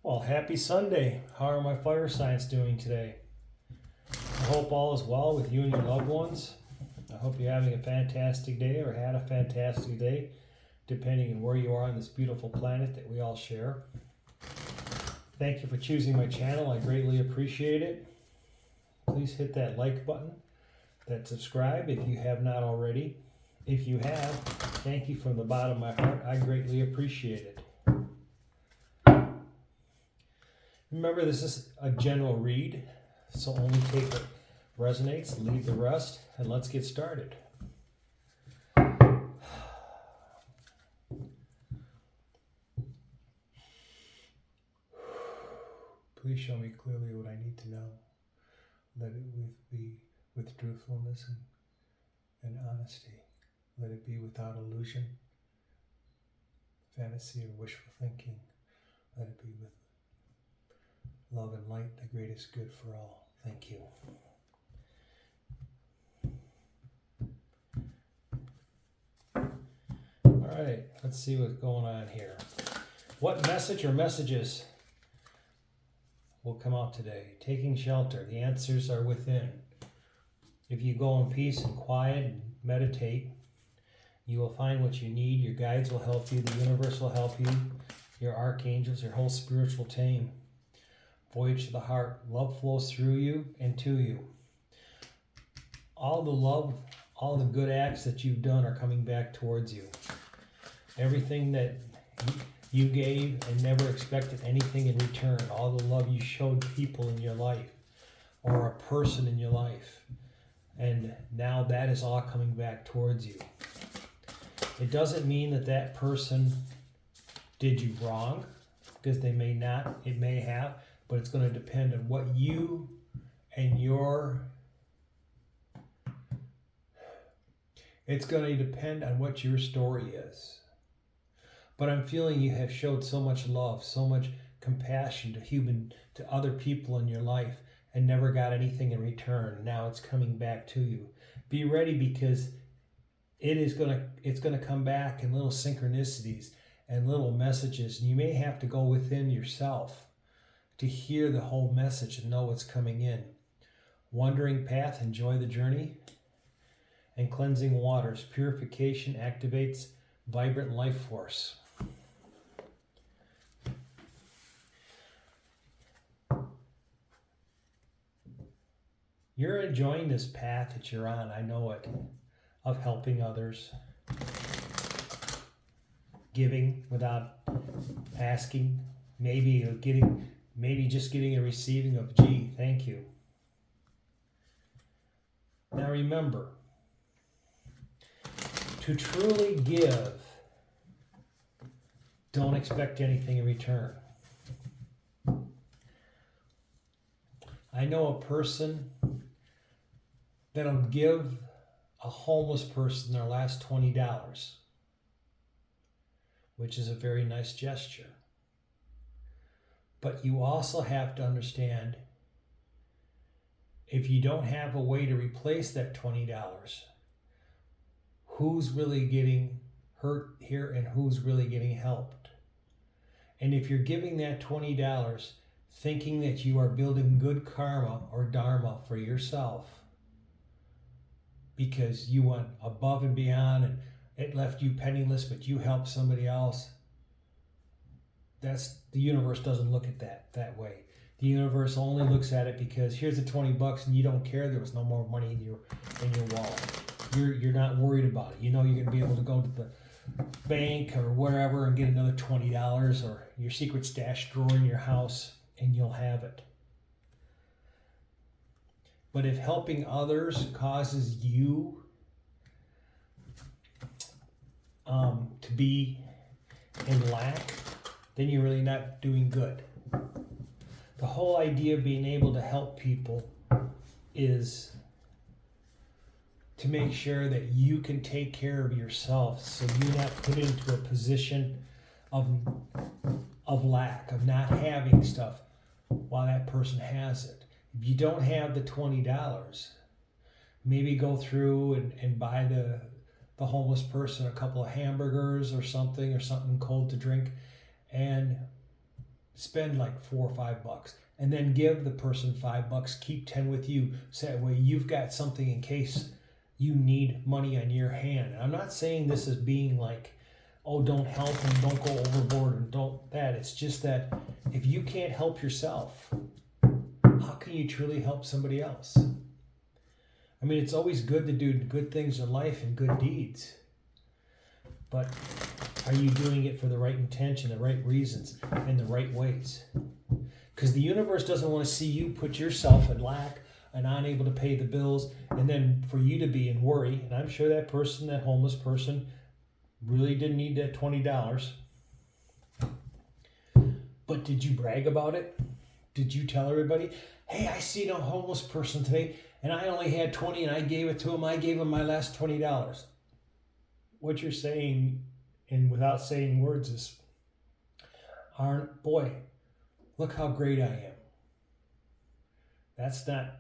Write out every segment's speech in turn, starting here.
Well, happy Sunday. How are my fire signs doing today? I hope all is well with you and your loved ones. I hope you're having a fantastic day or had a fantastic day, depending on where you are on this beautiful planet that we all share. Thank you for choosing my channel. I greatly appreciate it. Please hit that like button, that subscribe if you have not already. If you have, thank you from the bottom of my heart. I greatly appreciate it. Remember, this is a general read, so only take what resonates, leave the rest, and let's get started. Please show me clearly what I need to know. Let it be with truthfulness and honesty. Let it be without illusion, fantasy, or wishful thinking. Let it be with love and light, the greatest good for all. Thank you. All right, let's see what's going on here. What message or messages will come out today? Taking shelter. The answers are within. If you go in peace and quiet and meditate, you will find what you need. Your guides will help you. The universe will help you. Your archangels, your whole spiritual team. Voyage to the heart. Love flows through you and to you. All the love, all the good acts that you've done are coming back towards you. Everything that you gave and never expected anything in return. All the love you showed people in your life or a person in your life. And now that is all coming back towards you. It doesn't mean that that person did you wrong, because they may not, it may have, but it's going to depend on what you and it's going to depend on what your story is. But I'm feeling you have showed so much love, so much compassion to other people in your life and never got anything in return. Now it's coming back to you. Be ready, because it's going to come back in little synchronicities and little messages. And you may have to go within yourself to hear the whole message and know what's coming in. Wandering path, enjoy the journey. And cleansing waters, purification activates vibrant life force. You're enjoying this path that you're on, I know it, of helping others, giving without asking, maybe just getting a receiving of, gee, thank you. Now remember, to truly give, don't expect anything in return. I know a person that'll give a homeless person their last $20, which is a very nice gesture. But you also have to understand, if you don't have a way to replace that $20, who's really getting hurt here and who's really getting helped? And if you're giving that $20 thinking that you are building good karma or dharma for yourself because you went above and beyond and it left you penniless, but you helped somebody else, the universe doesn't look at that way. The universe only looks at it because here's the $20 and you don't care there was no more money in your wallet. You're not worried about it. You know you're going to be able to go to the bank or wherever and get another $20 or your secret stash drawer in your house, and you'll have it. But if helping others causes you to be in lack, then you're really not doing good. The whole idea of being able to help people is to make sure that you can take care of yourself, so you're not put into a position of lack, of not having stuff while that person has it. If you don't have the $20, maybe go through and buy the homeless person a couple of hamburgers or something cold to drink, and spend like $4 or $5 and then give the person $5, keep 10 with you. So that way you've got something in case you need money on your hand. And I'm not saying this is being like, oh, don't help and don't go overboard and don't that. It's just that if you can't help yourself, how can you truly help somebody else? I mean, it's always good to do good things in life and good deeds. But are you doing it for the right intention, the right reasons, and the right ways? Because the universe doesn't want to see you put yourself in lack and unable to pay the bills, and then for you to be in worry. And I'm sure that person, that homeless person, really didn't need that $20. But did you brag about it? Did you tell everybody, hey, I seen a homeless person today, and I only had 20 and I gave it to him. I gave him my last $20. What you're saying, and without saying words, is, boy, look how great I am. That's not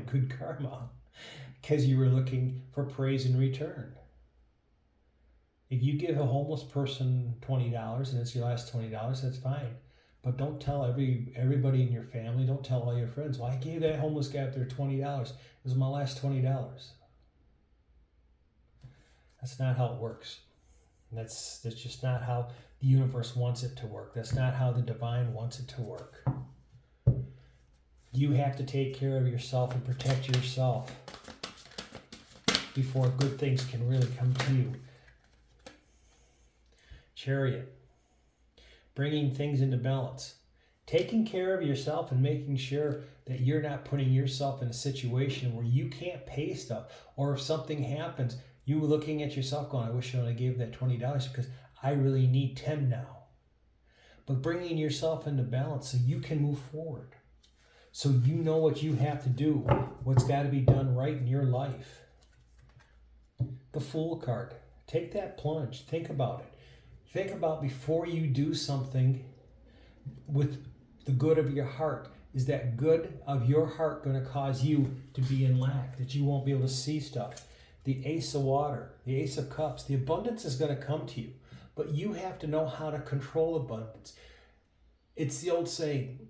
good karma, because you were looking for praise in return. If you give a homeless person $20 and it's your last $20, that's fine. But don't tell everybody in your family, don't tell all your friends, well, I gave that homeless guy up there $20. It was my last $20. That's not how it works. That's just not how the universe wants it to work. That's not how the divine wants it to work. You have to take care of yourself and protect yourself before good things can really come to you. Chariot. Bringing things into balance. Taking care of yourself and making sure that you're not putting yourself in a situation where you can't pay stuff. Or if something happens, you looking at yourself going, I wish I would have gave that $20 because I really need 10 now. But bringing yourself into balance so you can move forward. So you know what you have to do, what's got to be done right in your life. The Fool card. Take that plunge. Think about it. Think about before you do something with the good of your heart. Is that good of your heart going to cause you to be in lack, that you won't be able to see stuff? The Ace of Water, the Ace of Cups, the abundance is going to come to you, but you have to know how to control abundance. It's the old saying,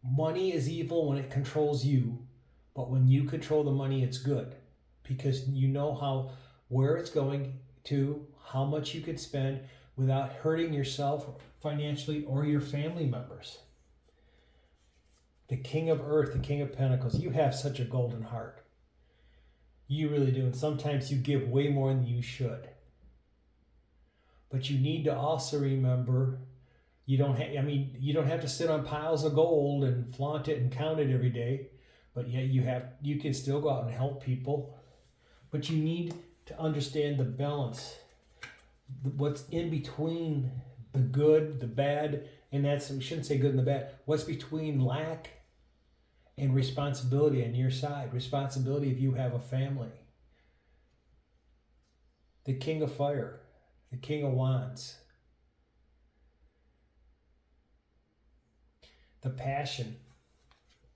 money is evil when it controls you, but when you control the money, it's good, because you know where it's going to, how much you could spend without hurting yourself financially or your family members. The King of Earth, the King of Pentacles, you have such a golden heart. You really do. And sometimes you give way more than you should. But you need to also remember, you don't have to sit on piles of gold and flaunt it and count it every day. But yet you can still go out and help people. But you need to understand the balance. What's in between the good, the bad, and we shouldn't say good and the bad. What's between lack and responsibility on your side? Responsibility if you have a family. The King of Fire, the King of Wands. The passion,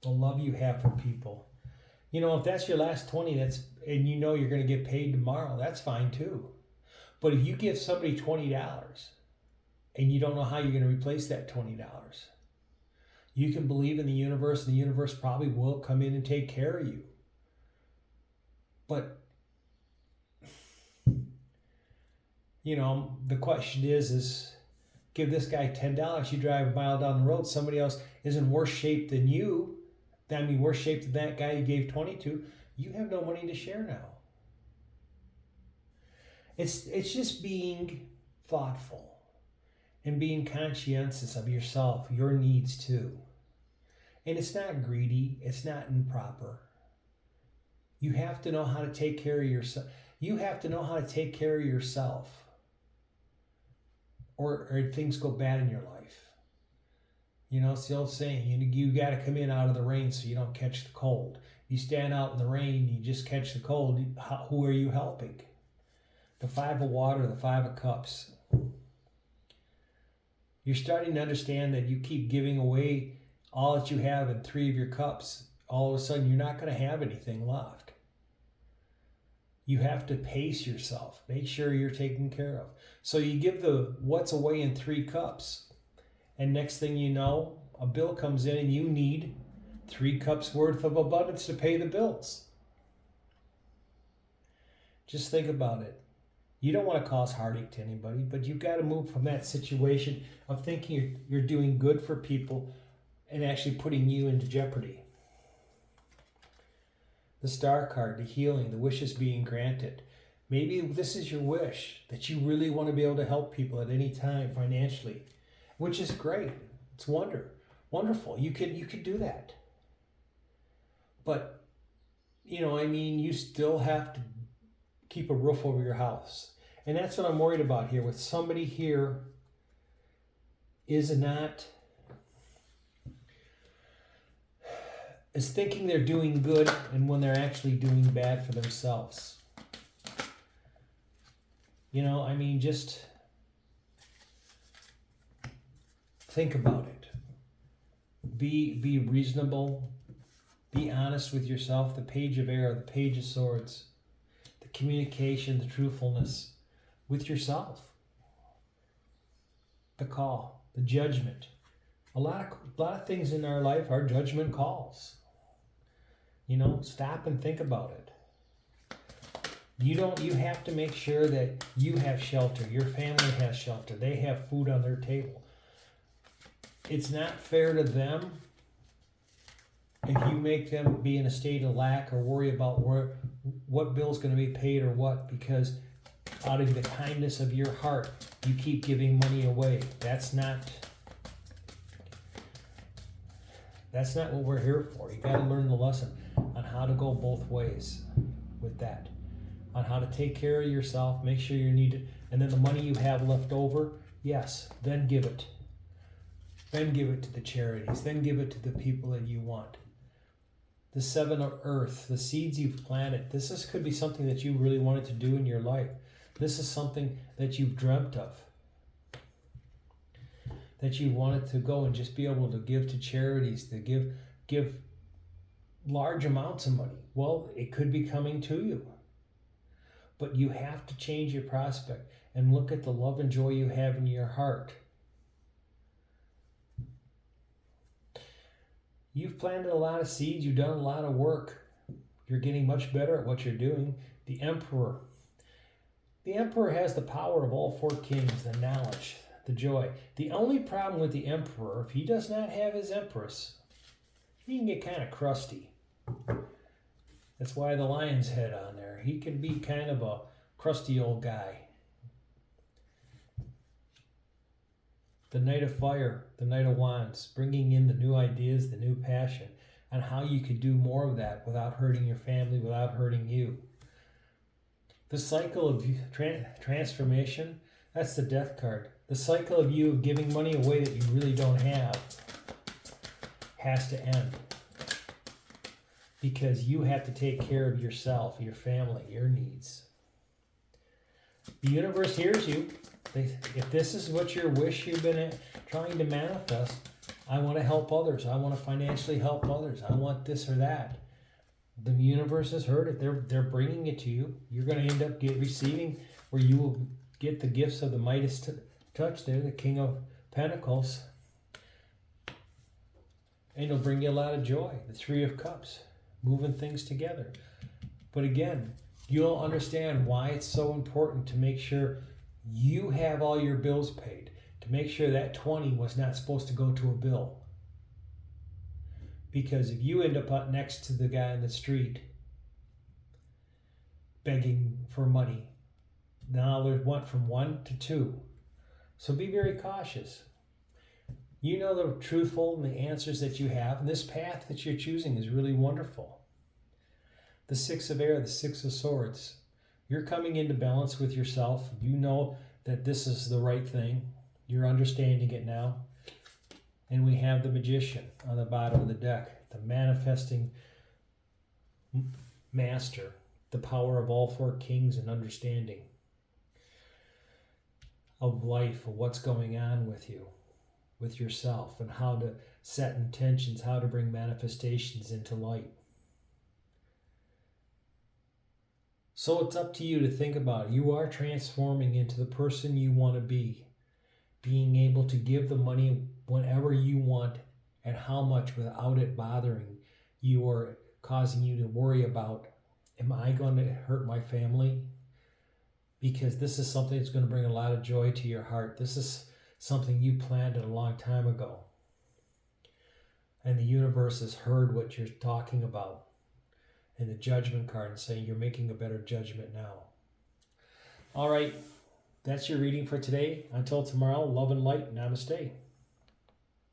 the love you have for people. You know, if that's your last 20, and you know you're going to get paid tomorrow, that's fine too. But if you give somebody $20 and you don't know how you're going to replace that $20, you can believe in the universe, and the universe probably will come in and take care of you. But, you know, the question is give this guy $10, you drive a mile down the road, somebody else is in worse shape than you, worse shape than that guy you gave 20 to, you have no money to share now. It's just being thoughtful and being conscientious of yourself, your needs too. And it's not greedy. It's not improper. You have to know how to take care of yourself. You have to know how to take care of yourself, or things go bad in your life. You know, it's the old saying, you got to come in out of the rain so you don't catch the cold. You stand out in the rain, you just catch the cold. Who are you helping? The Five of Water, the Five of Cups. You're starting to understand that you keep giving away all that you have in 3 of your cups. All of a sudden, you're not going to have anything left. You have to pace yourself. Make sure you're taken care of. So you give what's away in 3 cups. And next thing you know, a bill comes in and you need 3 cups worth of abundance to pay the bills. Just think about it. You don't want to cause heartache to anybody, but you've got to move from that situation of thinking you're doing good for people and actually putting you into jeopardy. The Star card, the healing, the wishes being granted. Maybe this is your wish, that you really want to be able to help people at any time financially, which is great. It's wonderful. You could do that. But, you still have to keep a roof over your house. And that's what I'm worried about here. With somebody here is thinking they're doing good and when they're actually doing bad for themselves. Just think about it. Be reasonable. Be honest with yourself. The Page of Air, the Page of Swords, the communication, the truthfulness with yourself. The call, the judgment. A lot of things in our life are judgment calls. Stop and think about it. You have to make sure that you have shelter, your family has shelter, they have food on their table. It's not fair to them if you make them be in a state of lack or worry about what bill's going to be paid or what, because out of the kindness of your heart, you keep giving money away. That's not what we're here for. You got to learn the lesson on how to go both ways with that, on how to take care of yourself, make sure you're needed, and then the money you have left over, yes, then give it. Then give it to the charities. Then give it to the people that you want. The 7 of Earth, the seeds you've planted. This could be something that you really wanted to do in your life. This is something that you've dreamt of. That you wanted to go and just be able to give to charities, to give large amounts of money. Well, it could be coming to you. But you have to change your prospect and look at the love and joy you have in your heart. You've planted a lot of seeds. You've done a lot of work. You're getting much better at what you're doing. The Emperor. The Emperor has the power of all 4 kings, the knowledge, the joy. The only problem with the Emperor, if he does not have his Empress, he can get kind of crusty. That's why the lion's head on there. He can be kind of a crusty old guy. The Knight of Fire, the Knight of Wands, bringing in the new ideas, the new passion, and how you could do more of that without hurting your family, without hurting you. The cycle of transformation, that's the Death card. The cycle of you giving money away that you really don't have has to end. Because you have to take care of yourself, your family, your needs. The universe hears you. If this is what your wish you've been trying to manifest, I want to help others. I want to financially help others. I want this or that. The universe has heard it. They're bringing it to you. You're going to end up receiving, where you will get the gifts of the Midas touch there, the King of Pentacles. And it'll bring you a lot of joy. The 3 of Cups, moving things together. But again, you'll understand why it's so important to make sure you have all your bills paid, to make sure that 20 was not supposed to go to a bill. Because if you end up next to the guy in the street begging for money, now there's went from 1 to 2. So be very cautious. You know the truthful and the answers that you have, and this path that you're choosing is really wonderful. The 6 of Air, the 6 of Swords. You're coming into balance with yourself. You know that this is the right thing. You're understanding it now. And we have the Magician on the bottom of the deck, the manifesting master, the power of all 4 kings and understanding of life, of what's going on with you, with yourself, and how to set intentions, how to bring manifestations into light. So it's up to you to think about it. You are transforming into the person you want to be. Being able to give the money whenever you want and how much without it bothering you or causing you to worry about, am I going to hurt my family? Because this is something that's going to bring a lot of joy to your heart. This is something you planned a long time ago. And the universe has heard what you're talking about in the judgment card and saying you're making a better judgment now. All right, that's your reading for today. Until tomorrow, love and light. Namaste.